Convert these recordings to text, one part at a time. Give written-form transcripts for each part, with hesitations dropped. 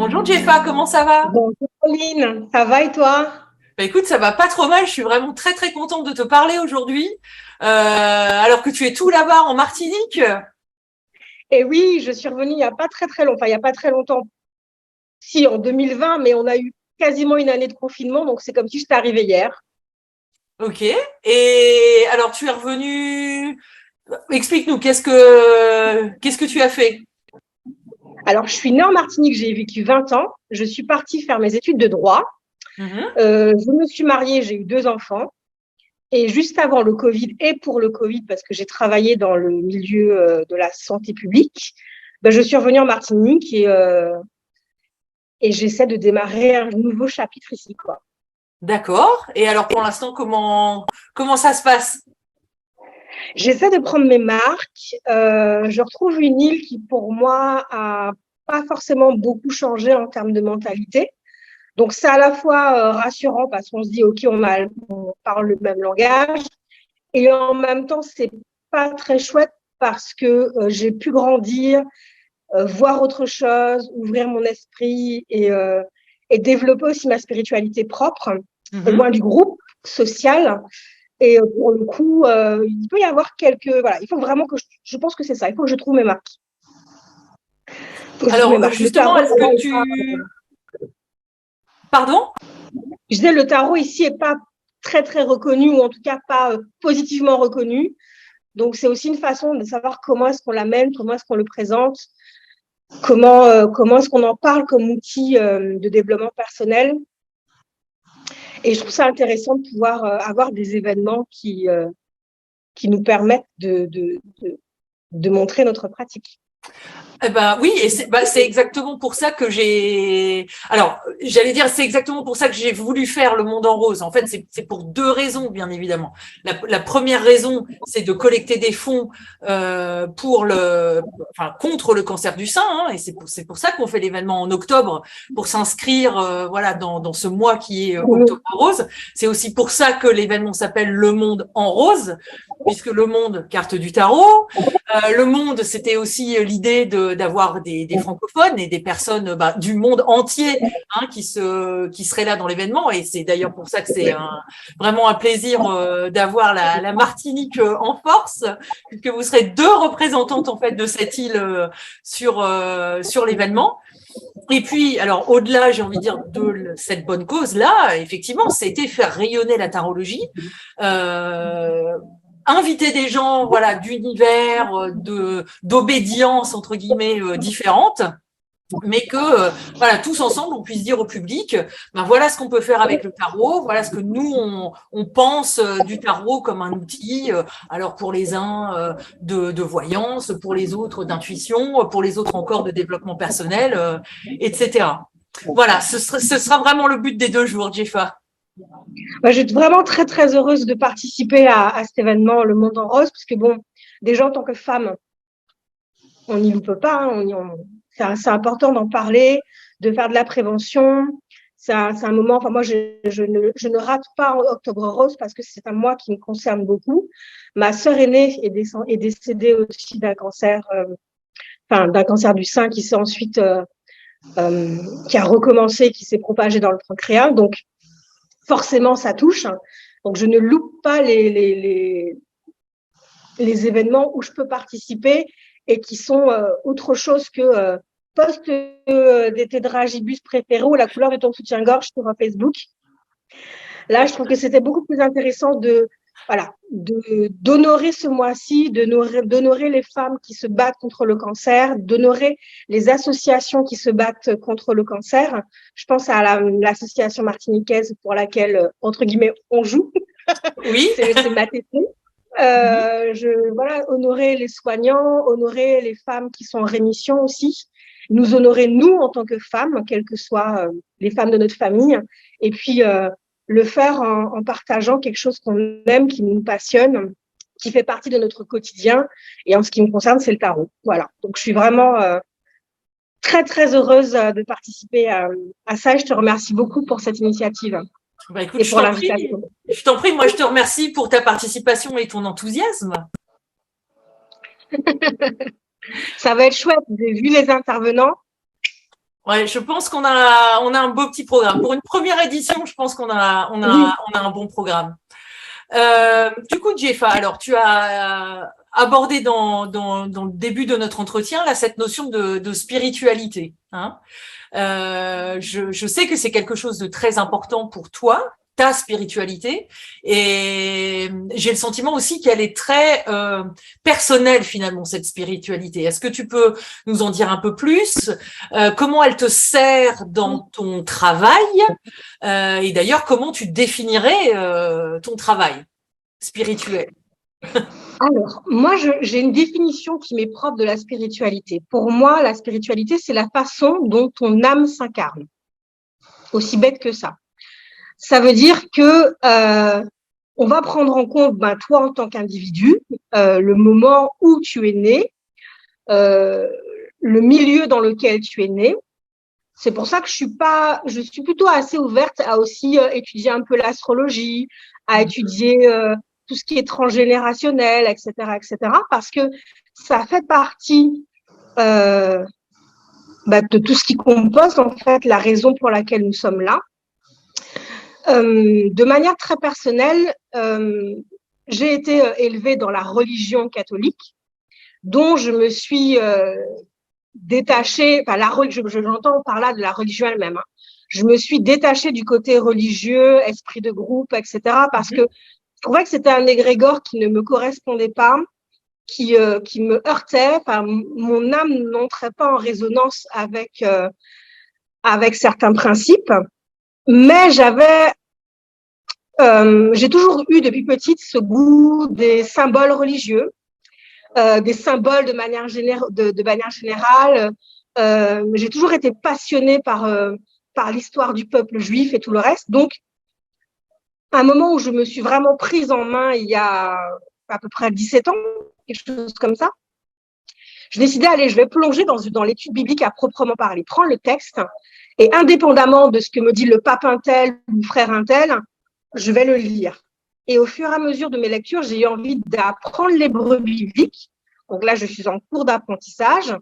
Bonjour Jeffa, comment ça va? Bonjour Pauline, ça va et toi? Bah écoute, ça va pas trop mal, je suis vraiment très très contente de te parler aujourd'hui, alors que tu es tout là-bas en Martinique. Et oui, je suis revenue il n'y a pas très très longtemps, enfin il n'y a pas très longtemps, si en 2020, mais on a eu quasiment une année de confinement, donc c'est comme si j'étais arrivée hier. Ok, et alors tu es revenu, explique-nous, qu'est-ce que tu as fait? Alors je suis née en Martinique, j'ai vécu 20 ans, je suis partie faire mes études de droit, Mhm. je me suis mariée, j'ai eu 2 enfants, et juste avant le Covid et pour le Covid, parce que j'ai travaillé dans le milieu de la santé publique, ben, je suis revenue en Martinique et j'essaie de démarrer un nouveau chapitre ici, quoi. D'accord, et alors pour l'instant, comment ça se passe? J'essaie de prendre mes marques. Je retrouve une île qui, pour moi, a pas forcément beaucoup changé en termes de mentalité. Donc, c'est à la fois rassurant parce qu'on se dit, OK, on parle le même langage. Et en même temps, c'est pas très chouette parce que j'ai pu grandir, voir autre chose, ouvrir mon esprit et développer aussi ma spiritualité propre, Mhm. loin du groupe social. Et pour le coup, il peut y avoir quelques. Voilà, il faut vraiment que je pense que c'est ça. Il faut que je trouve mes marques. Il faut que je trouve mes Alors marques. Le justement, tarot, est-ce que Pardon? je disais, le tarot ici est pas très, très reconnu, ou en tout cas pas positivement reconnu. Donc, c'est aussi une façon de savoir comment est-ce qu'on l'amène, comment est-ce qu'on le présente, comment est-ce qu'on en parle comme outil de développement personnel. Et je trouve ça intéressant de pouvoir avoir des événements qui nous permettent de montrer notre pratique. Eh ben oui, et c'est exactement pour ça que j'ai. Alors, j'allais dire, c'est exactement pour ça que j'ai voulu faire le Monde en Rose. En fait, c'est pour deux raisons, bien évidemment. La première raison, c'est de collecter des fonds enfin, contre le cancer du sein, hein, et c'est pour ça qu'on fait l'événement en octobre, pour s'inscrire, voilà, dans ce mois qui est Octobre Rose. C'est aussi pour ça que l'événement s'appelle Le Monde en Rose, puisque le monde, carte du tarot. Le monde, c'était aussi l'idée d'avoir des francophones et des personnes du monde entier, hein, qui seraient là dans l'événement. Et c'est d'ailleurs pour ça que c'est vraiment un plaisir d'avoir la Martinique en force, puisque vous serez deux représentantes en fait de cette île sur l'événement. Et puis, alors au-delà, j'ai envie de dire, de cette bonne cause-là, effectivement, c'était faire rayonner la tarologie, euh, inviter des gens, voilà, d'univers, d'obédience entre guillemets différentes, mais que voilà, tous ensemble, on puisse dire au public, ben voilà ce qu'on peut faire avec le tarot, voilà ce que nous on pense du tarot comme un outil. Alors pour les uns de voyance, pour les autres d'intuition, pour les autres encore de développement personnel, etc. Voilà, ce sera vraiment le but des 2 jours, Jeffa. Moi, je suis vraiment très, très heureuse de participer à cet événement, Le Monde en Rose, parce que bon, déjà en tant que femme, on n'y loupe pas. Hein, c'est important d'en parler, de faire de la prévention. C'est un moment, enfin moi, je ne rate pas Octobre Rose parce que c'est un mois qui me concerne beaucoup. Ma sœur aînée est décédée aussi d'un cancer, enfin d'un cancer du sein qui s'est ensuite, qui a recommencé, qui s'est propagé dans le pancréas. Donc forcément, ça touche. Donc je ne loupe pas les événements où je peux participer et qui sont autre chose que poste d'été de dragibus préféré ou la couleur de ton soutien-gorge sur Facebook. Là, je trouve que c'était beaucoup plus intéressant d'honorer ce mois-ci, d'honorer les femmes qui se battent contre le cancer, d'honorer les associations qui se battent contre le cancer. Je pense à l'association martiniquaise pour laquelle, entre guillemets, on joue. Oui. C'est ma tétée. Voilà, honorer les soignants, honorer les femmes qui sont en rémission aussi, nous honorer nous en tant que femmes, quelles que soient les femmes de notre famille, et puis le faire en partageant quelque chose qu'on aime, qui nous passionne, qui fait partie de notre quotidien. Et en ce qui me concerne, c'est le tarot. Voilà. Donc je suis vraiment très très heureuse de participer à ça. Je te remercie beaucoup pour cette initiative Bah écoute, et pour l'invitation. je t'en prie, moi je te remercie pour ta participation et ton enthousiasme. Ça va être chouette. J'ai vu les intervenants. Ouais, je pense qu'on a un beau petit programme. Pour une première édition, je pense Oui. on a un bon programme. Du coup, Jeffa, alors tu as abordé dans le début de notre entretien là cette notion de spiritualité. Hein. Je sais que c'est quelque chose de très important pour toi, ta spiritualité, et j'ai le sentiment aussi qu'elle est très personnelle finalement, cette spiritualité. Est-ce que tu peux nous en dire un peu plus? Comment elle te sert dans ton travail? Et d'ailleurs, comment tu définirais ton travail spirituel? Alors, moi, j'ai une définition qui m'est propre de la spiritualité. Pour moi, la spiritualité, c'est la façon dont ton âme s'incarne. Aussi bête que ça. Ça veut dire que on va prendre en compte, toi en tant qu'individu, le moment où tu es né, le milieu dans lequel tu es né. C'est pour ça que je suis plutôt assez ouverte à aussi étudier un peu l'astrologie, à étudier tout ce qui est transgénérationnel, etc., parce que ça fait partie de tout ce qui compose en fait la raison pour laquelle nous sommes là. De manière très personnelle, j'ai été élevée dans la religion catholique, dont je me suis détachée, j'entends par là de la religion elle-même. Hein. Je me suis détachée du côté religieux, esprit de groupe, etc., parce que je trouvais que c'était un égrégore qui ne me correspondait pas, qui me heurtait. Enfin, mon âme n'entrait pas en résonance avec certains principes, mais j'ai toujours eu depuis petite ce goût des symboles religieux, des symboles de manière générale. J'ai toujours été passionnée par l'histoire du peuple juif et tout le reste. Donc, un moment où je me suis vraiment prise en main il y a à peu près 17 ans, quelque chose comme ça, je décidais, allez, je vais plonger dans l'étude biblique à proprement parler, prendre le texte et indépendamment de ce que me dit le pape un tel ou le frère un tel, je vais le lire. Et au fur et à mesure de mes lectures, j'ai eu envie d'apprendre l'hébreu biblique. Donc là, je suis en cours d'apprentissage.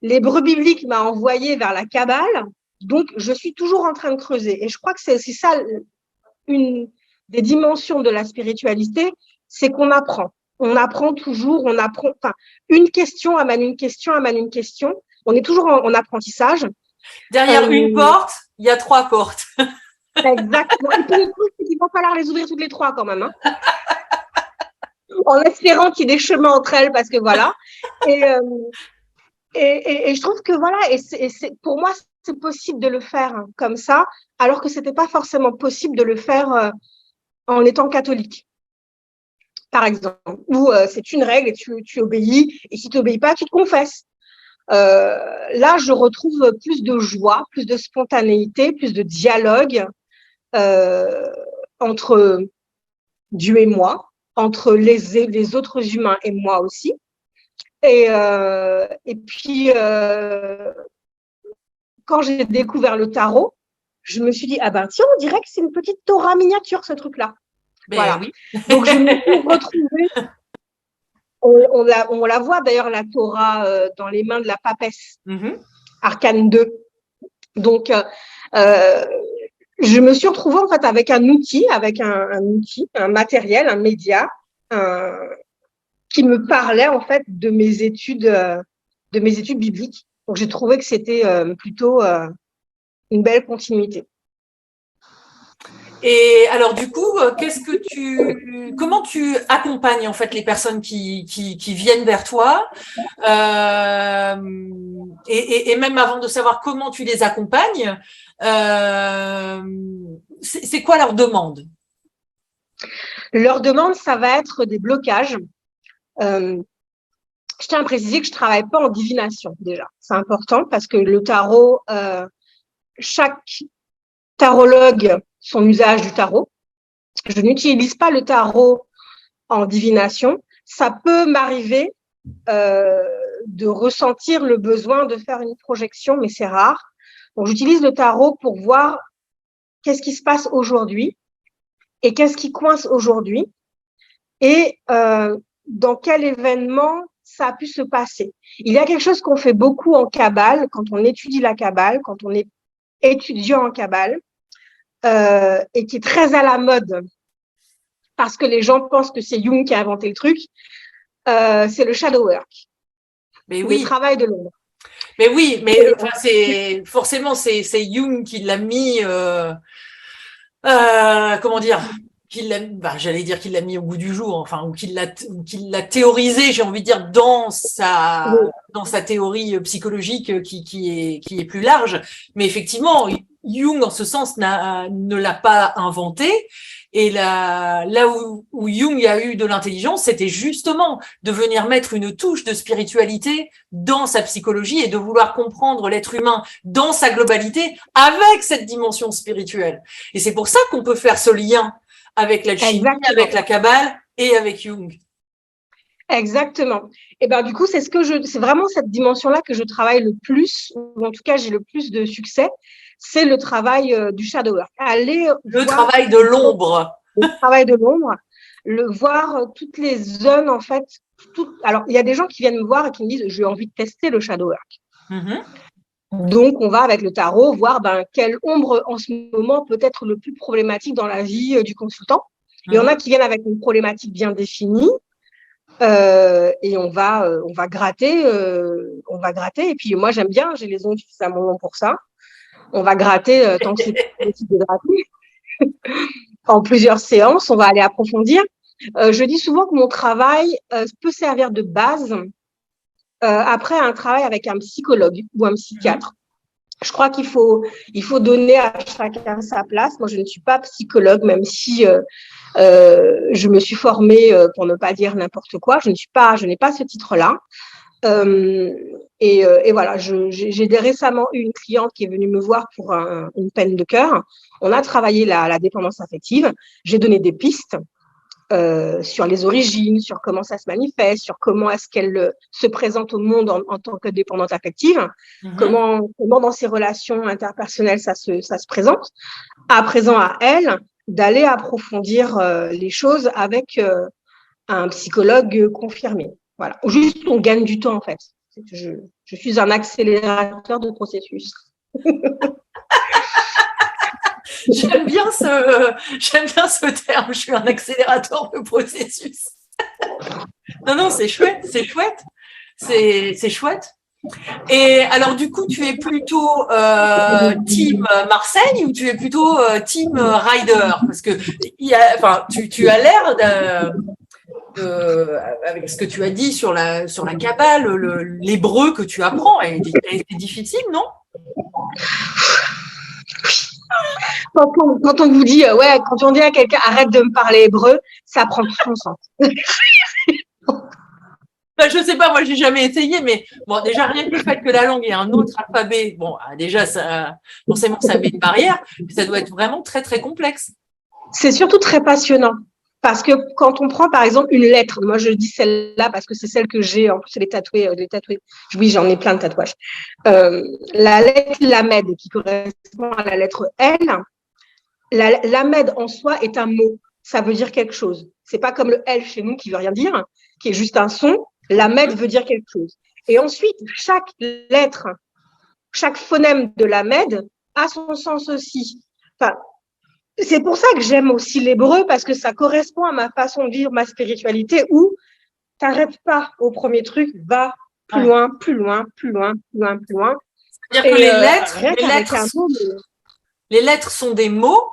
L'hébreu biblique m'a envoyé vers la Kabbale. Donc, je suis toujours en train de creuser. Et je crois que c'est aussi ça, une des dimensions de la spiritualité, c'est qu'on apprend. On apprend toujours, on apprend. Enfin, une question amène une question, amène une question. On est toujours en apprentissage. Derrière une porte, il y a 3 portes. Exactement. Et pour le coup, il va falloir les ouvrir toutes les 3 quand même. Hein. En espérant qu'il y ait des chemins entre elles, parce que voilà. Et je trouve que voilà, pour moi, c'est possible de le faire comme ça, alors que c'était pas forcément possible de le faire en étant catholique, par exemple, où c'est une règle et tu obéis, et si tu obéis pas, tu te confesses. Là, je retrouve plus de joie, plus de spontanéité, plus de dialogue entre Dieu et moi, entre les autres humains et moi aussi. Et puis, quand j'ai découvert le tarot, je me suis dit, ah ben tiens, on dirait que c'est une petite Torah miniature, ce truc-là. Mais voilà. Oui. Donc, je me suis retrouvée. On la voit d'ailleurs, la Torah, dans les mains de la papesse, Arcane 2. Donc, je me suis retrouvée en fait avec un outil, un matériel, un média, qui me parlait en fait de mes études bibliques. Donc, j'ai trouvé que c'était plutôt une belle continuité. Et alors du coup, comment tu accompagnes en fait les personnes qui viennent vers toi, et même avant de savoir comment tu les accompagnes, c'est quoi leur demande? Leur demande, ça va être des blocages. Je tiens à préciser que je travaille pas en divination déjà. C'est important parce que le tarot, chaque tarologue son usage du tarot. Je n'utilise pas le tarot en divination. Ça peut m'arriver de ressentir le besoin de faire une projection, mais c'est rare. Donc, j'utilise le tarot pour voir qu'est-ce qui se passe aujourd'hui et qu'est-ce qui coince aujourd'hui et dans quel événement ça a pu se passer. Il y a quelque chose qu'on fait beaucoup en Kabbale, quand on étudie la Kabbale, quand on est étudiant en Kabbale, et qui est très à la mode, parce que les gens pensent que c'est Jung qui a inventé le truc, c'est le shadow work, le travail de l'ombre. Mais oui, mais enfin, c'est Jung qui l'a mis, comment dire, j'allais dire qu'il l'a mis au goût du jour, enfin, ou qu'il l'a théorisé, j'ai envie de dire, dans sa théorie psychologique qui est plus large. Mais effectivement, Jung, en ce sens, ne l'a pas inventé. Et là où Jung a eu de l'intelligence, c'était justement de venir mettre une touche de spiritualité dans sa psychologie et de vouloir comprendre l'être humain dans sa globalité avec cette dimension spirituelle. Et c'est pour ça qu'on peut faire ce lien avec l'alchimie, avec la Kabbale et avec Jung. Exactement. Et ben du coup, c'est vraiment cette dimension-là que je travaille le plus, ou en tout cas j'ai le plus de succès. C'est le travail du shadow work. Le travail de l'ombre. Le travail de l'ombre, voir toutes les zones, en fait. Alors, il y a des gens qui viennent me voir et qui me disent, j'ai envie de tester le shadow work. Donc, on va avec le tarot voir quelle ombre en ce moment peut être le plus problématique dans la vie du consultant. Il y en a qui viennent avec une problématique bien définie. Et on va gratter, et puis moi j'aime bien, j'ai les ongles suffisamment longs pour ça. On va gratter tant que c'est possible de gratter. En plusieurs séances, on va aller approfondir. Je dis souvent que mon travail peut servir de base après un travail avec un psychologue ou un psychiatre. Je crois qu'il faut donner à chacun sa place. Moi, je ne suis pas psychologue, même si je me suis formée, pour ne pas dire n'importe quoi. Je n'ai pas ce titre-là. Et voilà, j'ai récemment eu une cliente qui est venue me voir pour une peine de cœur. On a travaillé la dépendance affective. J'ai donné des pistes sur les origines, sur comment ça se manifeste, sur comment est-ce qu'elle se présente au monde en tant que dépendante affective, comment dans ses relations interpersonnelles ça se présente. À présent, à elle d'aller approfondir les choses avec un psychologue confirmé. Voilà. Juste, on gagne du temps, en fait. Je suis un accélérateur de processus. J'aime bien ce terme. Je suis un accélérateur de processus. Non, c'est chouette, c'est chouette. C'est chouette. Et alors, du coup, tu es plutôt team Marseille ou tu es plutôt team Rider? Parce que tu as l'air avec ce que tu as dit sur la Kabbale, l'hébreu que tu apprends est difficile, non? Quand on vous dit, quand on dit à quelqu'un arrête de me parler hébreu, ça prend tout son sens. Je sais pas, moi j'ai jamais essayé, mais bon, déjà rien que le fait que la langue ait un autre alphabet, bon, déjà forcément ça met une barrière, mais ça doit être vraiment très très complexe. C'est surtout très passionnant. Parce que quand on prend, par exemple, une lettre, moi je dis celle-là parce que c'est celle que j'ai, en plus elle est tatouée. Oui, j'en ai plein de tatouages. La lettre Lamed, qui correspond à la lettre L, Lamed en soi est un mot. Ça veut dire quelque chose. C'est pas comme le L chez nous qui veut rien dire, qui est juste un son. Lamed veut dire quelque chose. Et ensuite, chaque lettre, chaque phonème de Lamed a son sens aussi. Enfin, c'est pour ça que j'aime aussi l'hébreu, parce que ça correspond à ma façon de vivre ma spiritualité, où t'arrêtes pas au premier truc, va plus loin, plus loin, plus loin, plus loin, plus loin. C'est-à-dire que les lettres sont des mots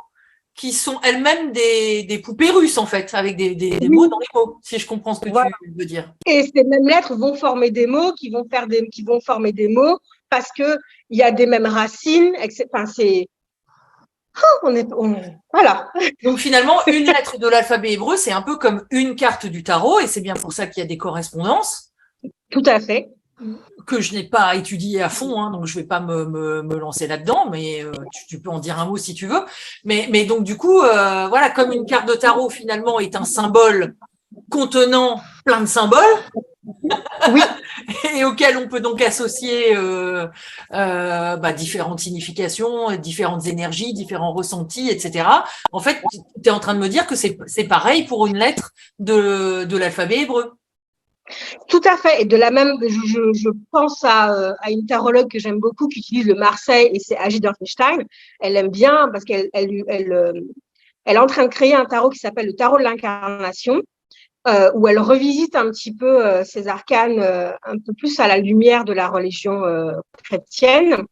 qui sont elles-mêmes des poupées russes, en fait, avec des mots dans les mots, si je comprends ce que tu veux dire. Et ces mêmes lettres vont former des mots, qui vont former des mots, parce que il y a des mêmes racines, etc. Enfin, c'est voilà. Donc finalement, une lettre de l'alphabet hébreu, c'est un peu comme une carte du tarot, et c'est bien pour ça qu'il y a des correspondances. Tout à fait. Que je n'ai pas étudié à fond, hein, donc je vais pas me lancer là-dedans, mais tu peux en dire un mot si tu veux. Mais donc du coup, voilà, comme une carte de tarot finalement est un symbole contenant plein de symboles. Oui. Et auquel on peut donc associer différentes significations, différentes énergies, différents ressentis, etc. En fait, tu es en train de me dire que c'est pareil pour une lettre de l'alphabet hébreu. Tout à fait. Et de la même, je pense à une tarologue que j'aime beaucoup qui utilise le Marseille et c'est Agi Dorfenstein. Elle aime bien parce elle est en train de créer un tarot qui s'appelle le tarot de l'incarnation, où elle revisite un petit peu ces arcanes un peu plus à la lumière de la religion chrétienne.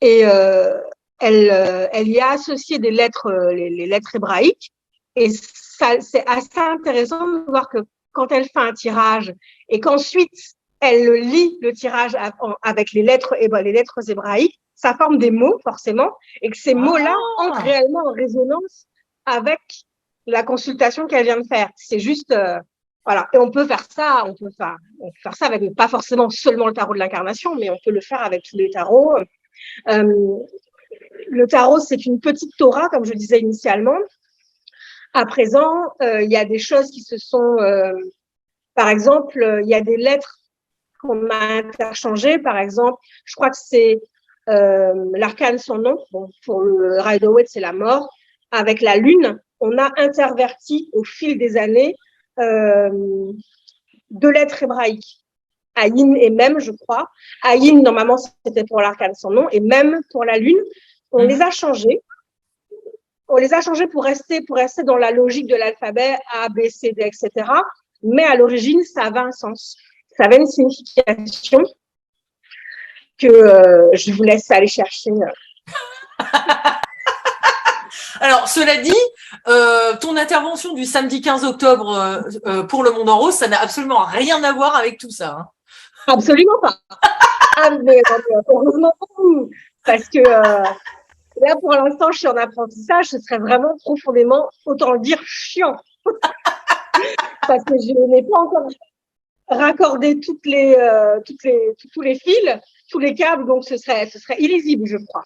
Et elle y a associé des lettres, les lettres hébraïques. Et ça, c'est assez intéressant de voir que quand elle fait un tirage et qu'ensuite elle lit le tirage avec les lettres hébraïques, ça forme des mots forcément, et que ces mots-là entrent réellement en résonance avec la consultation qu'elle vient de faire. C'est juste voilà. Et on peut faire ça avec pas forcément seulement le tarot de l'incarnation, mais on peut le faire avec tous les tarots. Le tarot, c'est une petite Torah, comme je disais initialement. À présent, il y a des choses qui se sont, par exemple, il y a des lettres qu'on a interchangées. Par exemple, je crois que c'est l'arcane son nom. Bon, pour le Rider-Waite, c'est la mort. Avec la lune, on a interverti au fil des années 2 lettres hébraïques. Aïn et Mem, je crois. Aïn, normalement, c'était pour l'arcane sans nom, et Mem pour la lune. On les a changés. On les a changés pour rester dans la logique de l'alphabet A, B, C, D, etc. Mais à l'origine, ça avait un sens. Ça avait une signification que je vous laisse aller chercher. Alors, cela dit, ton intervention du samedi 15 octobre pour Le Monde en Rose, ça n'a absolument rien à voir avec tout ça. Hein. Absolument pas. Ah, mais heureusement pour vous, parce que là, pour l'instant, je suis en apprentissage, ce serait vraiment profondément, autant le dire, chiant. Parce que je n'ai pas encore raccordé tous les fils, tous les câbles, donc ce serait illisible, je crois.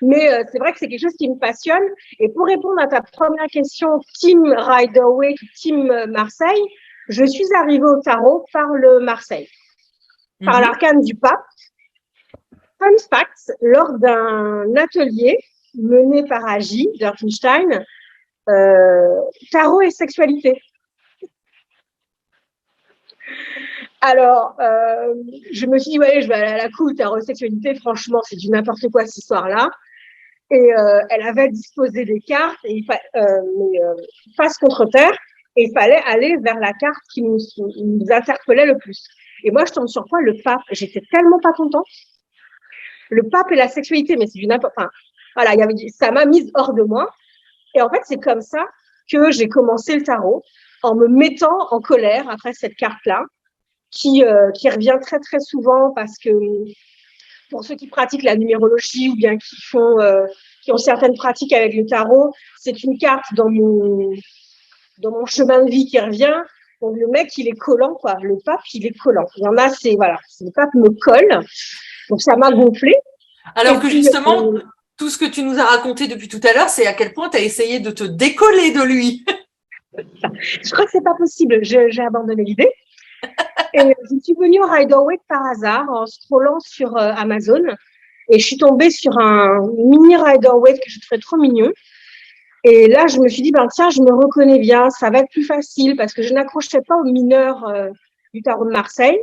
Mais c'est vrai que c'est quelque chose qui me passionne. Et pour répondre à ta première question, Team Rider-Waite, Team Marseille, je suis arrivée au tarot par le Marseille, par l'arcane du pape. Fun fact, lors d'un atelier mené par Agi Dorfenstein, tarot et sexualité. Alors, je me suis dit, ouais, je vais aller à la cool, tarot et sexualité, franchement, c'est du n'importe quoi cette histoire-là. Et elle avait disposé des cartes, et face contre terre, et il fallait aller vers la carte qui nous interpellait le plus. Et moi, je tombe sur quoi? Le pape. J'étais tellement pas contente. Le pape et la sexualité, mais c'est du n'importe quoi. Enfin, voilà, ça m'a mise hors de moi. Et en fait, c'est comme ça que j'ai commencé le tarot, en me mettant en colère après cette carte-là, qui revient très, très souvent parce que pour ceux qui pratiquent la numérologie ou bien qui ont certaines pratiques avec le tarot, c'est une carte dans mon chemin de vie qui revient. Donc, le mec, il est collant, quoi. Le pape, il est collant. Il y en a, le pape me colle. Donc, ça m'a gonflé. Alors justement, tout ce que tu nous as raconté depuis tout à l'heure, c'est à quel point tu as essayé de te décoller de lui. Je crois que c'est pas possible. J'ai abandonné l'idée. Et je suis venue au Rider-Waite par hasard en scrollant sur Amazon. Et je suis tombée sur un mini Rider-Waite que je trouvais trop mignon. Et là, je me suis dit, tiens, je me reconnais bien, ça va être plus facile parce que je n'accrochais pas aux mineurs du tarot de Marseille.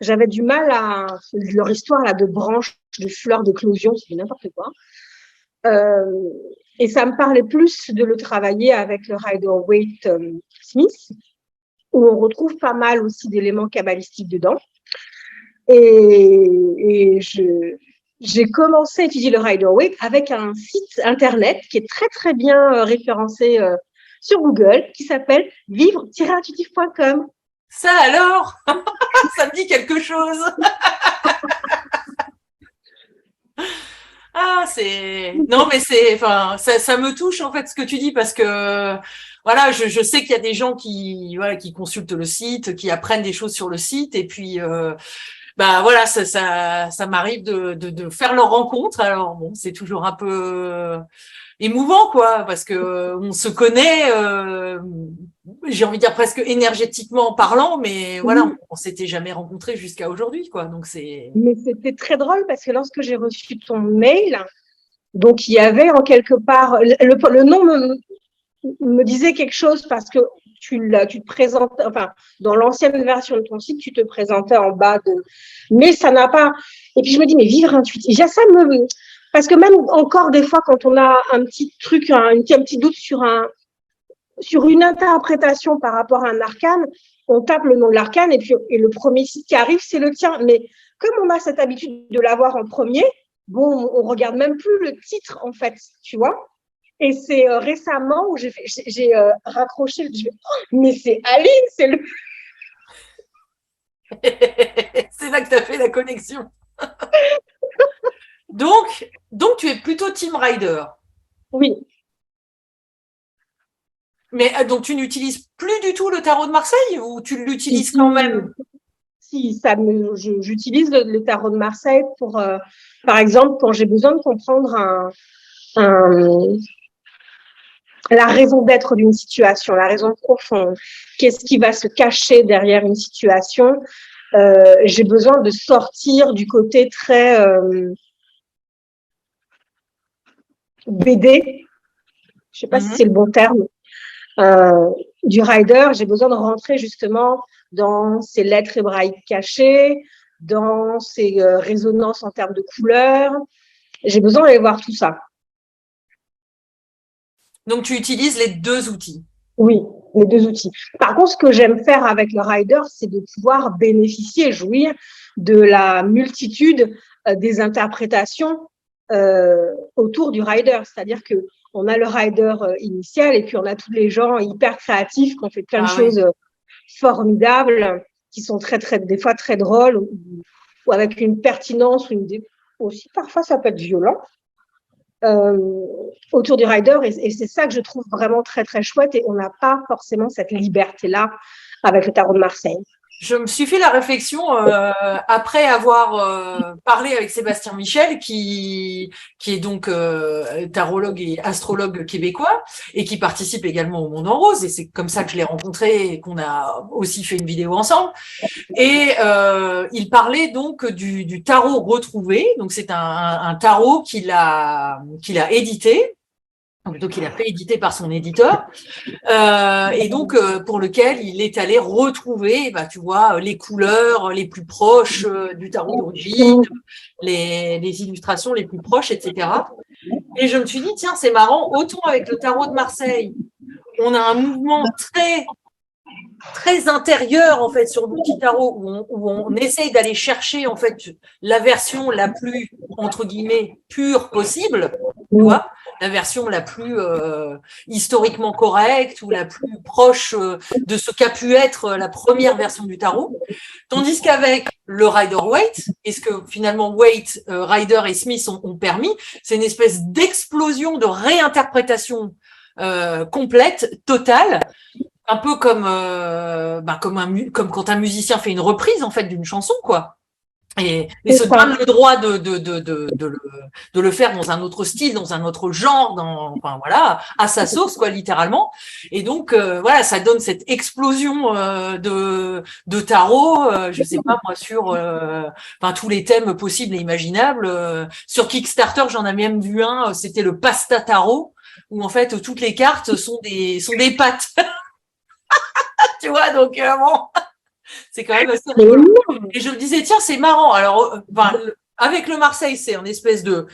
J'avais du mal à leur histoire là de branches, de fleurs, d'éclosion, c'est n'importe quoi. Et ça me parlait plus de le travailler avec le Rider-Waite Smith, où on retrouve pas mal aussi d'éléments kabbalistiques dedans. Et j'ai commencé à étudier le Rider-Waite avec un site internet qui est très très bien référencé sur Google, qui s'appelle vivre-intuitif.com. Ça alors, ça me dit quelque chose. Non, mais ça me touche en fait ce que tu dis parce que voilà, je sais qu'il y a des gens qui consultent le site, qui apprennent des choses sur le site et puis voilà, ça m'arrive de faire leur rencontre. Alors bon, c'est toujours un peu émouvant quoi, parce que on se connaît, j'ai envie de dire presque énergétiquement parlant, mais voilà, on s'était jamais rencontrés jusqu'à aujourd'hui quoi. Donc Mais c'était très drôle parce que lorsque j'ai reçu ton mail, donc il y avait en quelque part le nom me disait quelque chose parce que tu te présentes, enfin, dans l'ancienne version de ton site, tu te présentais en bas de, mais ça n'a pas, et puis je me dis, mais vivre intuitif, ça me, parce que même encore des fois, quand on a un petit truc, un petit doute sur une interprétation par rapport à un arcane, on tape le nom de l'arcane et le premier site qui arrive, c'est le tien. Mais comme on a cette habitude de l'avoir en premier, bon, on regarde même plus le titre, en fait, tu vois. Et c'est récemment où j'ai raccroché, mais c'est Aline, c'est le… C'est là que tu as fait la connexion. Donc, tu es plutôt Team Rider. Oui. Mais donc, tu n'utilises plus du tout le tarot de Marseille ou tu l'utilises quand même? Si, j'utilise le tarot de Marseille pour, par exemple, quand j'ai besoin de comprendre la raison d'être d'une situation, la raison profonde, qu'est-ce qui va se cacher derrière une situation. J'ai besoin de sortir du côté très BD, je sais pas si c'est le bon terme, du rider. J'ai besoin de rentrer justement dans ces lettres hébraïques cachées, dans ces résonances en termes de couleurs. J'ai besoin d'aller voir tout ça. Donc, tu utilises les deux outils. Oui, les deux outils. Par contre, ce que j'aime faire avec le rider, c'est de pouvoir bénéficier, jouir de la multitude des interprétations autour du rider. C'est-à-dire que on a le rider initial et puis on a tous les gens hyper créatifs qui ont fait plein de choses formidables, qui sont des fois très drôles ou avec une pertinence ou aussi parfois ça peut être violent. Autour du rider et c'est ça que je trouve vraiment très très chouette et on n'a pas forcément cette liberté-là avec le tarot de Marseille. Je me suis fait la réflexion après avoir parlé avec Sébastien Michel, qui est donc tarologue et astrologue québécois et qui participe également au Monde en Rose. Et c'est comme ça que je l'ai rencontré et qu'on a aussi fait une vidéo ensemble. Et il parlait donc du tarot retrouvé. Donc c'est un tarot qu'il a édité. Donc, il a fait éditer par son éditeur, et donc pour lequel il est allé retrouver, tu vois, les couleurs les plus proches du tarot d'origine, les illustrations les plus proches, etc. Et je me suis dit, tiens, c'est marrant, autant avec le tarot de Marseille, on a un mouvement très très intérieur en fait sur l'outil tarot où on essaye d'aller chercher en fait la version la plus entre guillemets pure possible, tu vois, la version la plus historiquement correcte ou la plus proche de ce qu'a pu être la première version du tarot, tandis qu'avec le Rider-Waite, et ce que finalement Waite, Rider et Smith ont permis, c'est une espèce d'explosion de réinterprétation complète, totale, un peu comme comme quand un musicien fait une reprise en fait d'une chanson, quoi, et se donne le droit de le faire dans un autre style, dans un autre genre, enfin voilà, à sa sauce, quoi, littéralement. Et donc voilà, ça donne cette explosion de tarot, je sais pas moi, sur tous les thèmes possibles et imaginables. Sur Kickstarter, j'en ai même vu un, c'était le pasta tarot, où en fait toutes les cartes sont des pâtes. Tu vois, donc bon, c'est quand même assez rigolo. Et je me disais, tiens, c'est marrant. Alors, avec le Marseille, c'est une espèce de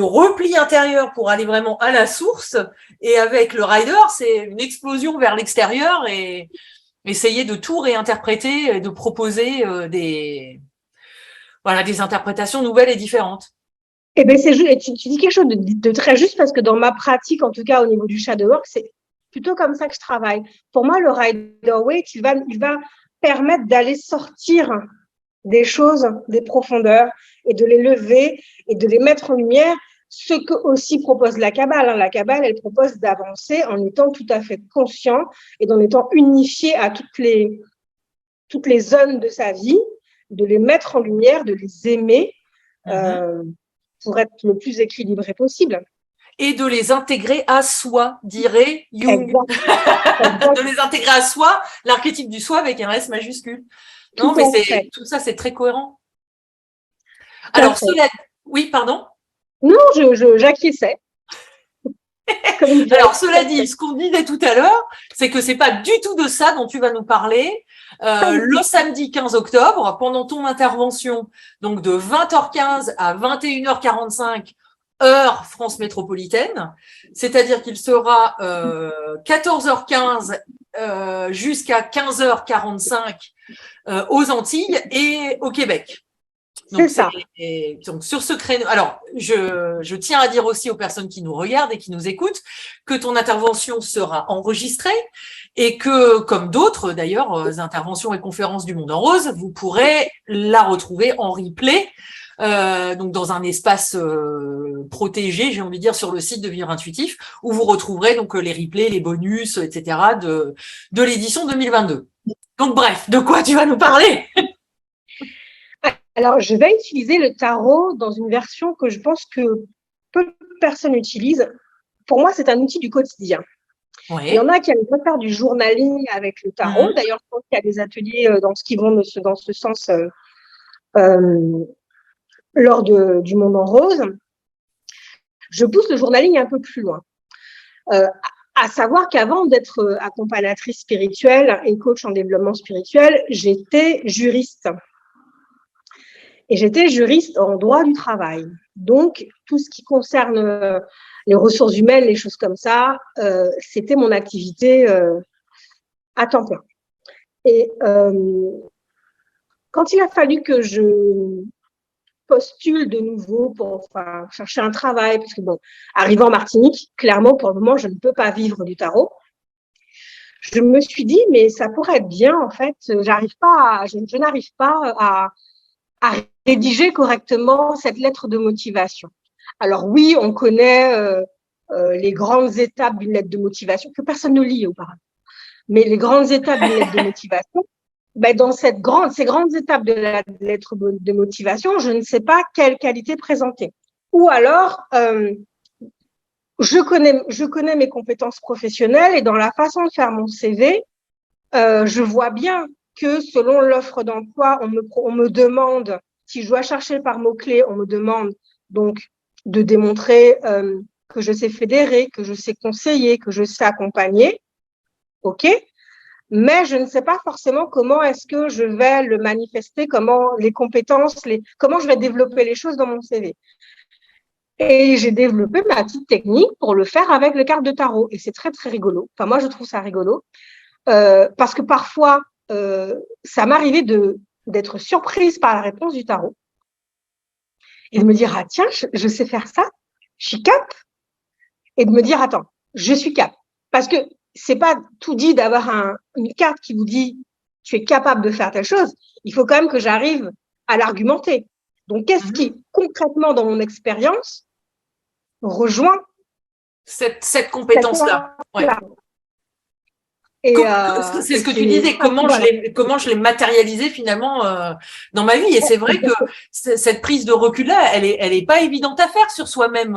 repli intérieur pour aller vraiment à la source. Et avec le Rider, c'est une explosion vers l'extérieur et essayer de tout réinterpréter et de proposer des interprétations nouvelles et différentes. Eh ben, tu dis quelque chose de très juste parce que dans ma pratique, en tout cas au niveau du shadow work, c'est plutôt comme ça que je travaille. Pour moi, le Rider-Waite, il va permettre d'aller sortir des choses, des profondeurs, et de les lever et de les mettre en lumière, ce que aussi propose la Kabbale. La Kabbale, elle propose d'avancer en étant tout à fait conscient et en étant unifié à toutes les zones de sa vie, de les mettre en lumière, de les aimer pour être le plus équilibré possible. Et de les intégrer à soi, dirait Jung. De les intégrer à soi, l'archétype du soi avec un S majuscule. Non, mais tout ça, c'est très cohérent. Alors, oui, pardon. Non, j'acquiesçais. Alors, cela dit, ce qu'on disait tout à l'heure, c'est que c'est pas du tout de ça dont tu vas nous parler. Le samedi 15 octobre, pendant ton intervention, donc de 20h15 à 21h45, heure France métropolitaine, c'est-à-dire qu'il sera 14h15 jusqu'à 15h45 aux Antilles et au Québec. Donc, c'est ça. Donc, sur ce créneau, alors, je tiens à dire aussi aux personnes qui nous regardent et qui nous écoutent que ton intervention sera enregistrée et que, comme d'autres d'ailleurs, interventions et conférences du Monde en Rose, vous pourrez la retrouver en replay, donc dans un espace protégé, j'ai envie de dire, sur le site de Vivre Intuitif, où vous retrouverez donc les replays, les bonus, etc. de l'édition 2022. Donc, bref, de quoi tu vas nous parler? Alors, je vais utiliser le tarot dans une version que je pense que peu de personnes utilisent. Pour moi, c'est un outil du quotidien. Oui. Il y en a qui aiment faire du journaling avec le tarot. D'ailleurs, je pense qu'il y a des ateliers qui vont dans ce sens lors du Monde en Rose. Je pousse le journaling un peu plus loin. À savoir qu'avant d'être accompagnatrice spirituelle et coach en développement spirituel, j'étais juriste. Et j'étais juriste en droit du travail. Donc, tout ce qui concerne les ressources humaines, les choses comme ça, c'était mon activité à temps plein. Et quand il a fallu que je postule de nouveau pour chercher un travail, parce que bon, arrivant en Martinique, clairement, pour le moment, je ne peux pas vivre du tarot. Je me suis dit, mais ça pourrait être bien, en fait. Je n'arrive pas à rédiger correctement cette lettre de motivation. Alors oui, on connaît les grandes étapes d'une lettre de motivation que personne ne lit auparavant. Mais les grandes étapes d'une lettre de motivation, dans ces grandes étapes de la lettre de motivation, je ne sais pas quelle qualité présenter. Ou alors, je connais mes compétences professionnelles et dans la façon de faire mon CV, je vois bien que selon l'offre d'emploi, on me demande, si je dois chercher par mots-clés, on me demande donc de démontrer que je sais fédérer, que je sais conseiller, que je sais accompagner. OK? Mais je ne sais pas forcément comment est-ce que je vais le manifester, comment les compétences, comment je vais développer les choses dans mon CV. Et j'ai développé ma petite technique pour le faire avec les cartes de tarot. Et c'est très, très rigolo. Enfin, moi, je trouve ça rigolo. Parce que parfois, ça m'arrivait d'être surprise par la réponse du tarot et de me dire, ah tiens, je sais faire ça, je suis cap, et de me dire, attends, je suis cap. Parce que c'est pas tout dit d'avoir une carte qui vous dit, tu es capable de faire telle chose, il faut quand même que j'arrive à l'argumenter. Donc, qu'est-ce qui, concrètement, dans mon expérience, rejoint cette compétence-là? Ouais. C'est ce que tu disais, comment je l'ai matérialisé finalement dans ma vie. Et c'est vrai que cette prise de recul-là, elle est pas évidente à faire sur soi-même.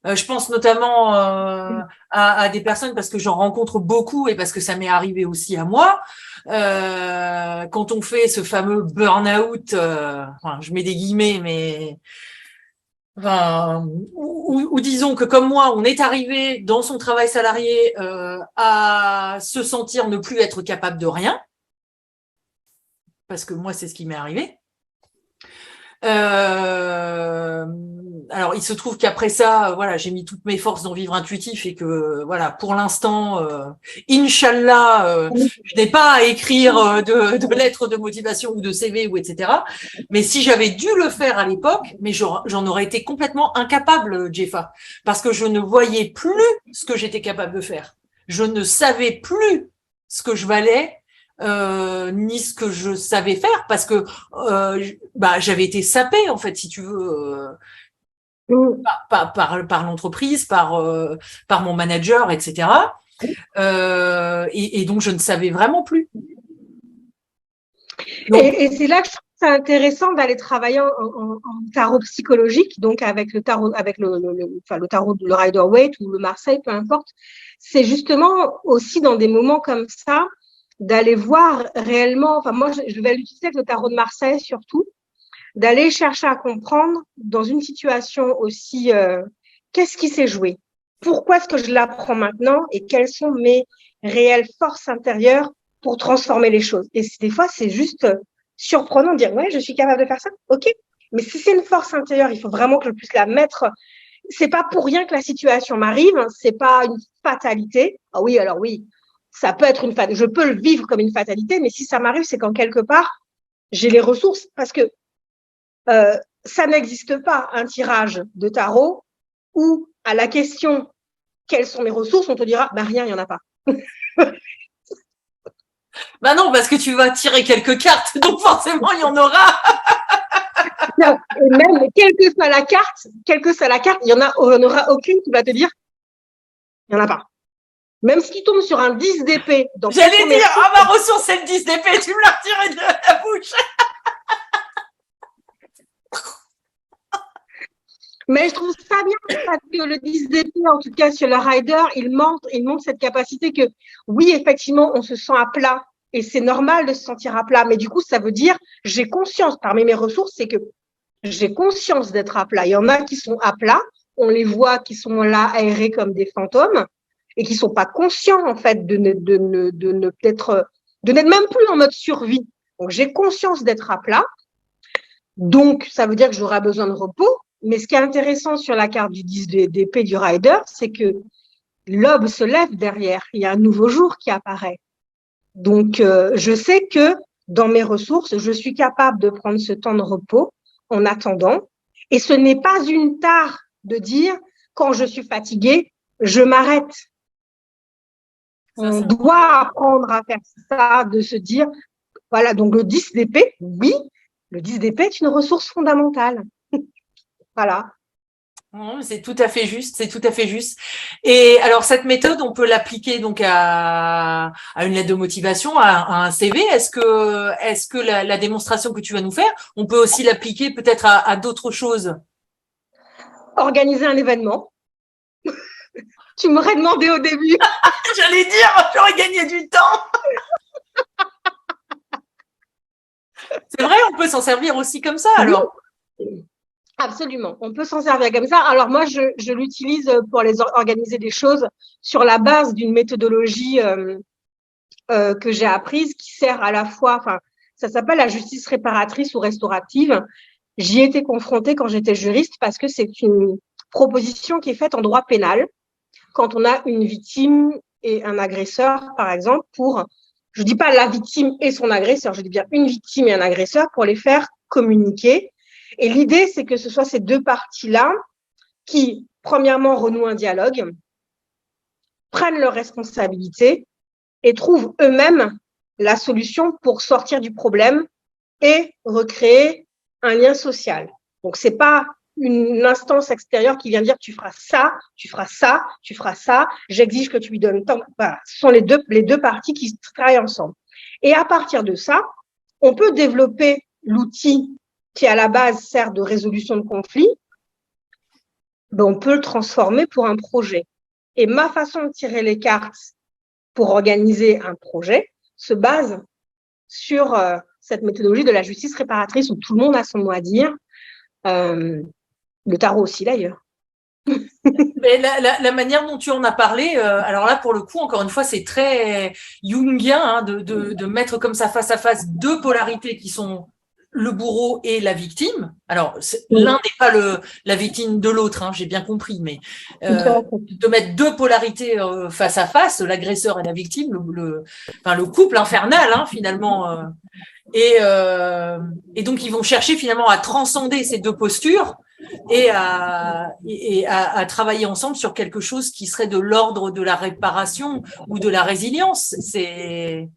Je pense notamment à des personnes parce que j'en rencontre beaucoup et parce que ça m'est arrivé aussi à moi. Quand on fait ce fameux burn-out, je mets des guillemets, mais ou disons que comme moi, on est arrivé dans son travail salarié à se sentir ne plus être capable de rien, parce que moi, c'est ce qui m'est arrivé. Alors, il se trouve qu'après ça, voilà, j'ai mis toutes mes forces dans Vivre Intuitif et que, voilà, pour l'instant, Inch'Allah, je n'ai pas à écrire de lettres de motivation ou de CV ou etc. Mais si j'avais dû le faire à l'époque, mais j'en aurais été complètement incapable, Jeffa, parce que je ne voyais plus ce que j'étais capable de faire. Je ne savais plus ce que je valais. Ni ce que je savais faire parce que j'avais été sapée en fait si tu veux par l'entreprise, par mon manager, etc. Et donc je ne savais vraiment plus. Donc, et c'est là que je trouve ça intéressant d'aller travailler en tarot psychologique, donc avec le tarot, avec le tarot, le Rider-Waite ou le Marseille, peu importe. C'est justement aussi dans des moments comme ça d'aller voir réellement, enfin moi je vais l'utiliser avec le tarot de Marseille surtout, d'aller chercher à comprendre dans une situation aussi, qu'est-ce qui s'est joué, pourquoi est-ce que je l'apprends maintenant et quelles sont mes réelles forces intérieures pour transformer les choses. Et des fois, c'est juste surprenant de dire, ouais, je suis capable de faire ça, ok. Mais si c'est une force intérieure, il faut vraiment que je puisse la mettre. C'est pas pour rien que la situation m'arrive, c'est pas une fatalité. Ah oui, alors oui, ça peut être une fatalité. Je peux le vivre comme une fatalité, mais si ça m'arrive, c'est qu'en quelque part, j'ai les ressources parce que ça n'existe pas un tirage de tarot où à la question quelles sont mes ressources, on te dira bah rien, il y en a pas. Bah non, parce que tu vas tirer quelques cartes, donc forcément il y en aura. Non, et même quelle que soit la carte, il y en aura aucune qui va te dire il y en a pas. Même si tu tombes sur un 10 d'épée dans J'allais dire ma ressource c'est le 10 d'épée, tu me l'as retiré de la bouche. Mais je trouve ça bien parce que le 10 d'épée, en tout cas sur le rider, il montre cette capacité que oui, effectivement, on se sent à plat et c'est normal de se sentir à plat. Mais du coup, ça veut dire, j'ai conscience, parmi mes ressources, c'est que j'ai conscience d'être à plat. Il y en a qui sont à plat, on les voit qui sont là aérés comme des fantômes et qui sont pas conscients en fait de n'être même plus en mode survie. Donc j'ai conscience d'être à plat. Donc ça veut dire que j'aurai besoin de repos. Mais ce qui est intéressant sur la carte du 10 d'épée du rider, c'est que l'aube se lève derrière. Il y a un nouveau jour qui apparaît. Donc je sais que dans mes ressources, je suis capable de prendre ce temps de repos en attendant. Et ce n'est pas une tare de dire, quand je suis fatiguée, je m'arrête. On doit apprendre à faire ça, de se dire, voilà, donc le 10 d'épée, oui, le 10 d'épée est une ressource fondamentale. Voilà. C'est tout à fait juste, c'est tout à fait juste. Et alors cette méthode, on peut l'appliquer donc à une lettre de motivation, à un CV. Est-ce que la démonstration que tu vas nous faire, on peut aussi l'appliquer peut-être à d'autres choses? Organiser un événement. Tu m'aurais demandé au début. J'allais dire, j'aurais gagné du temps. C'est vrai, on peut s'en servir aussi comme ça alors. Oui. Absolument, on peut s'en servir comme ça. Alors moi, je l'utilise pour organiser des choses sur la base d'une méthodologie que j'ai apprise qui sert à la fois, enfin, ça s'appelle la justice réparatrice ou restaurative. J'y ai été confrontée quand j'étais juriste parce que c'est une proposition qui est faite en droit pénal quand on a une victime et un agresseur, par exemple, je dis pas la victime et son agresseur, je dis bien une victime et un agresseur pour les faire communiquer. Et l'idée, c'est que ce soit ces deux parties-là qui, premièrement, renouent un dialogue, prennent leurs responsabilités et trouvent eux-mêmes la solution pour sortir du problème et recréer un lien social. Donc, c'est pas une instance extérieure qui vient dire tu feras ça, tu feras ça, tu feras ça, j'exige que tu lui donnes tant. Voilà, ce sont les deux parties qui travaillent ensemble. Et à partir de ça, on peut développer l'outil qui à la base sert de résolution de conflit, ben on peut le transformer pour un projet. Et ma façon de tirer les cartes pour organiser un projet se base sur cette méthodologie de la justice réparatrice où tout le monde a son mot à dire. Le tarot aussi d'ailleurs. Mais la manière dont tu en as parlé, alors là pour le coup, encore une fois, c'est très jungien hein, de mettre comme ça face à face deux polarités qui sont le bourreau et la victime. Alors l'un n'est pas la victime de l'autre, hein, j'ai bien compris, mais de mettre deux polarités face à face, l'agresseur et la victime, le couple infernal hein, finalement. Et donc ils vont chercher finalement à transcender ces deux postures et à travailler ensemble sur quelque chose qui serait de l'ordre de la réparation ou de la résilience. C'est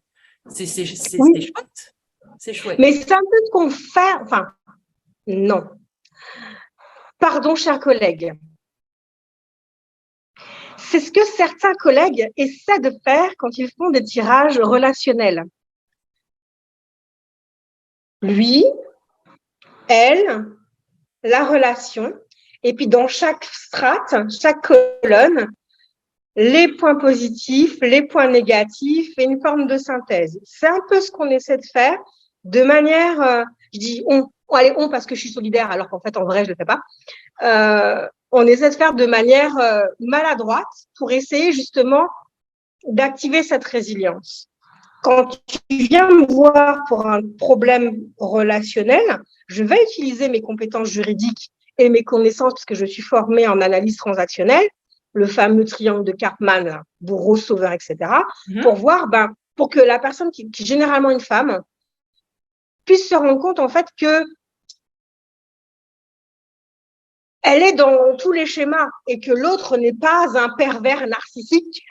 chouette. C'est chouette. Mais c'est un peu ce qu'on fait. Enfin, non. Pardon, chers collègues. C'est ce que certains collègues essaient de faire quand ils font des tirages relationnels. Lui, elle, la relation, et puis dans chaque strate, chaque colonne, les points positifs, les points négatifs et une forme de synthèse. C'est un peu ce qu'on essaie de faire de manière, je dis on parce que je suis solidaire alors qu'en fait en vrai je le fais pas. on essaie de faire de manière maladroite pour essayer justement d'activer cette résilience. Quand tu viens me voir pour un problème relationnel, je vais utiliser mes compétences juridiques et mes connaissances, parce que je suis formée en analyse transactionnelle, le fameux triangle de Karpman, bourreau, sauveur, etc., pour voir, pour que la personne qui est généralement une femme puisse se rendre compte en fait que elle est dans tous les schémas et que l'autre n'est pas un pervers narcissique.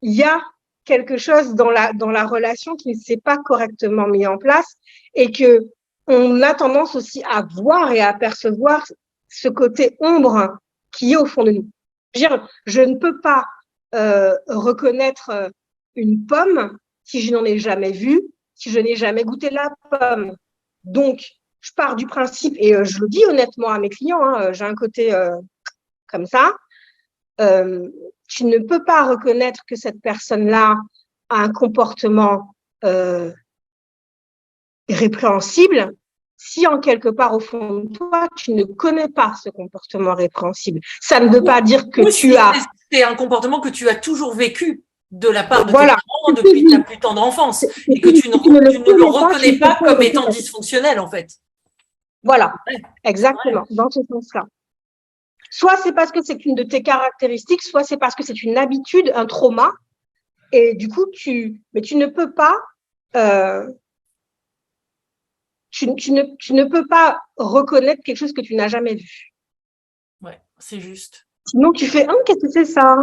Il y a quelque chose dans la relation qui ne s'est pas correctement mis en place et que on a tendance aussi à voir et à percevoir ce côté ombre qui est au fond de nous. Je ne peux pas reconnaître une pomme si je n'en ai jamais vue, si je n'ai jamais goûté la pomme. Donc, je pars du principe, et je le dis honnêtement à mes clients, j'ai un côté comme ça, tu ne peux pas reconnaître que cette personne-là a un comportement répréhensible si en quelque part au fond de toi, tu ne connais pas ce comportement répréhensible. Ça ne veut pas dire que tu as… C'est un comportement que tu as toujours vécu de la part de tes parents depuis ta plus tendre enfance et que tu ne le reconnais pas comme étant dysfonctionnel en fait. Voilà, exactement, dans ce sens-là. Soit c'est parce que c'est une de tes caractéristiques, soit c'est parce que c'est une habitude, un trauma, et du coup, tu ne peux pas, tu ne peux pas reconnaître quelque chose que tu n'as jamais vu. Ouais, c'est juste. Sinon, tu fais, qu'est-ce que c'est ça?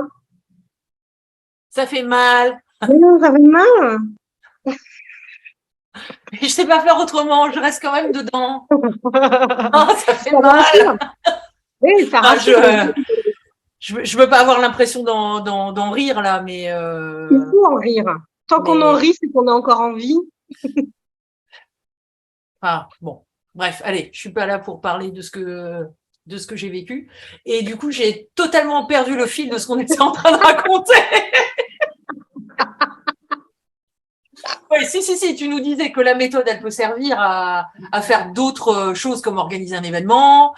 Ça fait mal. Mais non, ça fait mal. Je sais pas faire autrement, je reste quand même dedans. Ça fait mal. Oui, ça rassure. Je veux pas avoir l'impression d'en rire là, mais il faut en rire. Tant qu'on en rit, c'est qu'on a encore envie. Bon, bref, allez, je suis pas là pour parler de ce que j'ai vécu. Et du coup, j'ai totalement perdu le fil de ce qu'on était en train de raconter. Oui, si, tu nous disais que la méthode, elle peut servir à faire d'autres choses comme organiser un événement.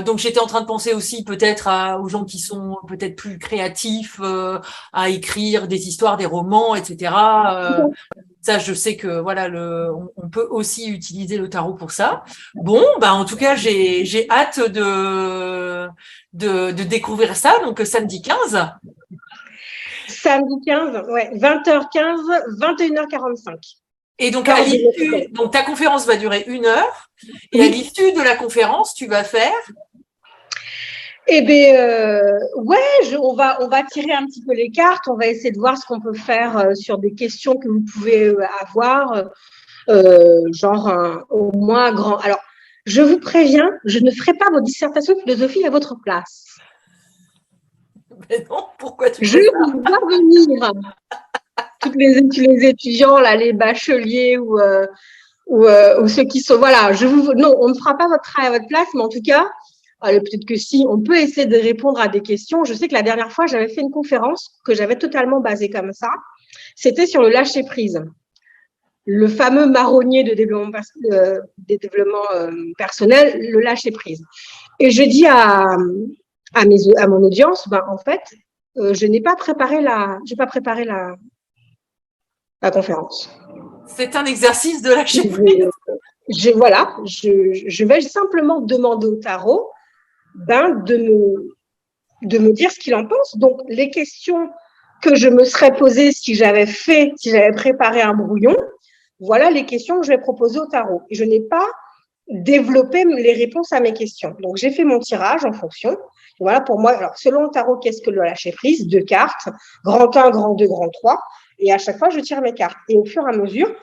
Donc, j'étais en train de penser aussi peut-être aux gens qui sont peut-être plus créatifs, à écrire des histoires, des romans, etc. Ça, je sais que voilà, on peut aussi utiliser le tarot pour ça. Bon, en tout cas, j'ai hâte de découvrir ça. Donc, samedi 15. Samedi 15, ouais, 20h15, 21h45. Et donc, à l'issue, donc ta conférence va durer 1 heure. Et à l'issue de la conférence, tu vas faire… Eh bien, on va tirer un petit peu les cartes. On va essayer de voir ce qu'on peut faire sur des questions que vous pouvez avoir, au moins grand. Alors, je vous préviens, je ne ferai pas vos dissertations de philosophie à votre place. Mais non, pourquoi tu Je vais voir venir tous les étudiants, là, les bacheliers ou ceux qui sont… Voilà, non, on ne fera pas votre travail à votre place, mais en tout cas… peut-être que si, on peut essayer de répondre à des questions. Je sais que la dernière fois, j'avais fait une conférence que j'avais totalement basée comme ça. C'était sur le lâcher-prise, le fameux marronnier de développement personnel, le lâcher-prise. Et je dis à mon audience, en fait, je n'ai pas préparé la conférence. C'est un exercice de lâcher-prise. Je vais simplement demander au tarot de me dire ce qu'il en pense. Donc, les questions que je me serais posées si j'avais préparé un brouillon, voilà les questions que je vais proposer au tarot. Et je n'ai pas développé les réponses à mes questions. Donc, j'ai fait mon tirage en fonction. Voilà, pour moi, alors, selon le tarot, qu'est-ce que le lâcher-prise? 2 cartes, grand 1, grand 2, grand 3. Et à chaque fois, je tire mes cartes. Et au fur et à mesure,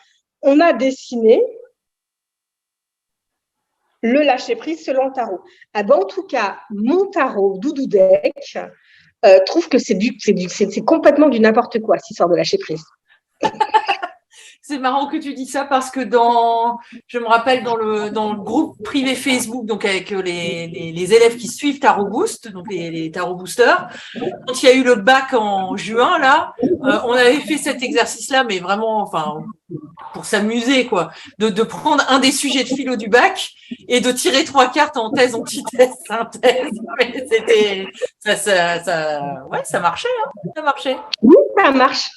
on a dessiné le lâcher-prise selon le tarot. En tout cas, mon tarot, Doudou Deck, trouve que c'est complètement du n'importe quoi, cette histoire de lâcher-prise. C'est marrant que tu dis ça parce que je me rappelle dans le groupe privé Facebook, donc avec les élèves qui suivent Tarot Boost, donc les Tarot Boosters, quand il y a eu le bac en juin, là, on avait fait cet exercice-là, mais vraiment, enfin, pour s'amuser, quoi, de prendre un des sujets de philo du bac et de tirer 3 cartes en thèse, antithèse, synthèse. Mais c'était, ouais, ça marchait, hein, ça marchait. Oui, ça marche.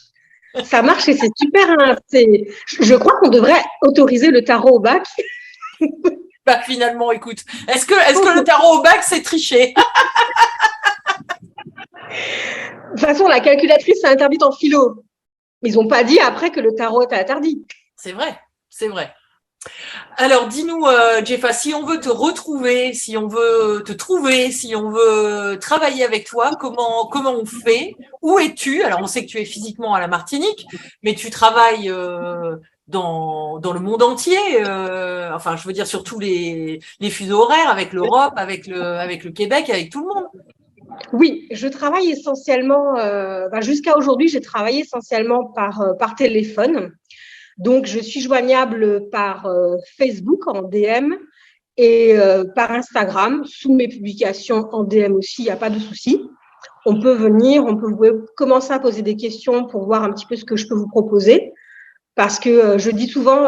Ça marche et c'est super. Hein, je crois qu'on devrait autoriser le tarot au bac. Bah, finalement, écoute, est-ce que le tarot au bac, c'est tricher? De toute façon, la calculatrice, c'est interdit en philo. Ils n'ont pas dit après que le tarot était interdit. C'est vrai, c'est vrai. Alors, dis-nous, Jeffa, si on veut te retrouver, si on veut te trouver, si on veut travailler avec toi, comment on fait? Où es-tu? Alors, on sait que tu es physiquement à la Martinique, mais tu travailles dans le monde entier. Enfin, je veux dire sur tous les fuseaux horaires, avec l'Europe, avec le Québec, avec tout le monde. Oui, je travaille essentiellement, jusqu'à aujourd'hui, j'ai travaillé essentiellement par téléphone. Donc, je suis joignable par Facebook en DM et par Instagram, sous mes publications en DM aussi, il n'y a pas de souci. On peut venir, on peut commencer à poser des questions pour voir un petit peu ce que je peux vous proposer. Parce que je dis souvent,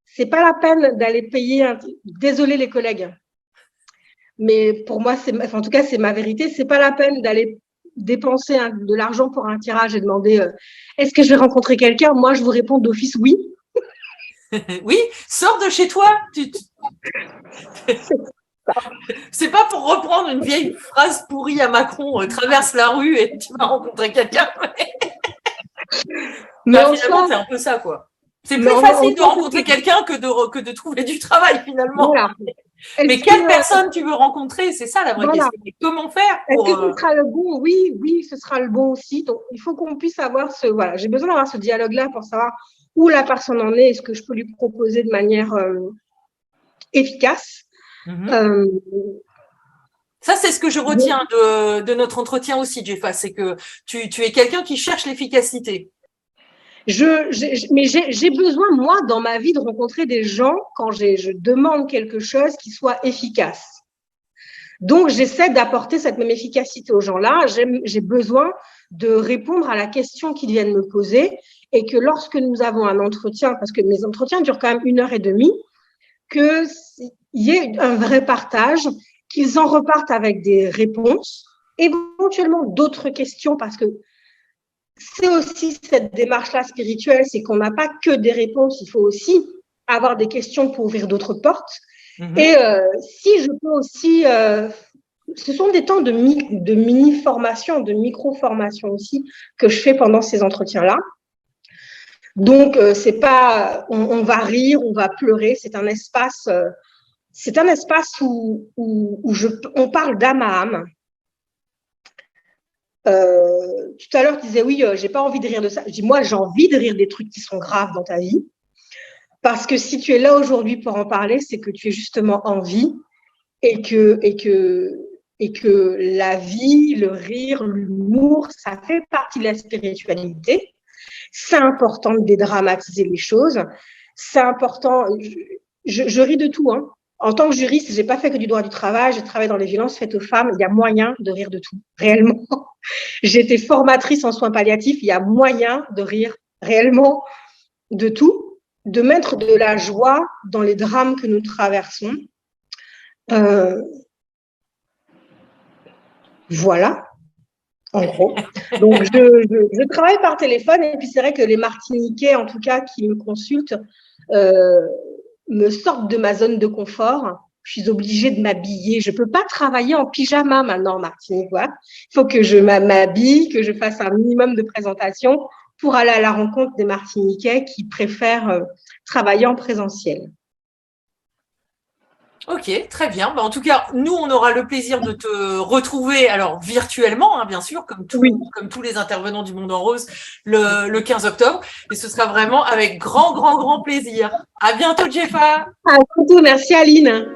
c'est pas la peine d'aller payer, désolé les collègues, mais pour moi, en tout cas, c'est ma vérité, c'est pas la peine d'aller dépenser de l'argent pour un tirage et demander est-ce que je vais rencontrer quelqu'un? Moi, je vous réponds d'office oui. Oui, sors de chez toi. C'est pas pour reprendre une vieille phrase pourrie à Macron, traverse la rue et tu vas rencontrer quelqu'un. Mais finalement, c'est un peu ça, quoi. C'est plus facile de rencontrer quelqu'un que de trouver du travail, finalement. Voilà. Mais quelle personne tu veux rencontrer? C'est ça la vraie question. Et comment faire pour… Est-ce que ce sera le bon? Oui, ce sera le bon aussi. Donc, il faut qu'on puisse avoir j'ai besoin d'avoir ce dialogue-là pour savoir où la personne en est et ce que je peux lui proposer de manière efficace. Ça, c'est ce que je retiens de notre entretien aussi, Jeffa, c'est que tu es quelqu'un qui cherche l'efficacité. Mais j'ai besoin, moi, dans ma vie, de rencontrer des gens quand je demande quelque chose qui soit efficace. Donc, j'essaie d'apporter cette même efficacité aux gens-là. J'ai besoin de répondre à la question qu'ils viennent me poser et que lorsque nous avons un entretien, parce que mes entretiens durent quand même 1h30, qu'il y ait un vrai partage, qu'ils en repartent avec des réponses, éventuellement d'autres questions, parce que c'est aussi cette démarche-là spirituelle, c'est qu'on n'a pas que des réponses, il faut aussi avoir des questions pour ouvrir d'autres portes. Et si je peux aussi, ce sont des temps de mini-formation, de micro-formation aussi que je fais pendant ces entretiens-là. Donc, c'est pas, on va rire, on va pleurer, c'est un espace où on parle d'âme à âme. Tout à l'heure, tu disais oui, j'ai pas envie de rire de ça. Je dis moi, j'ai envie de rire des trucs qui sont graves dans ta vie, parce que si tu es là aujourd'hui pour en parler, c'est que tu es justement en vie et que la vie, le rire, l'humour, ça fait partie de la spiritualité. C'est important de dédramatiser les choses. C'est important. Je ris de tout, hein. En tant que juriste, j'ai pas fait que du droit du travail, j'ai travaillé dans les violences faites aux femmes, il y a moyen de rire de tout, réellement. J'ai été formatrice en soins palliatifs, il y a moyen de rire réellement de tout, de mettre de la joie dans les drames que nous traversons. Voilà, en gros. Donc, je travaille par téléphone et puis c'est vrai que les Martiniquais, en tout cas, qui me consultent, me sortent de ma zone de confort. Je suis obligée de m'habiller. Je ne peux pas travailler en pyjama maintenant, Martinique. Voilà. Il faut que je m'habille, que je fasse un minimum de présentation pour aller à la rencontre des Martiniquais qui préfèrent travailler en présentiel. Ok, très bien. En tout cas, nous, on aura le plaisir de te retrouver, alors virtuellement, hein, bien sûr, comme tous les intervenants du Monde en Rose, le 15 octobre. Et ce sera vraiment avec grand, grand, grand plaisir. À bientôt, Jeffa. À bientôt. Merci, Aline.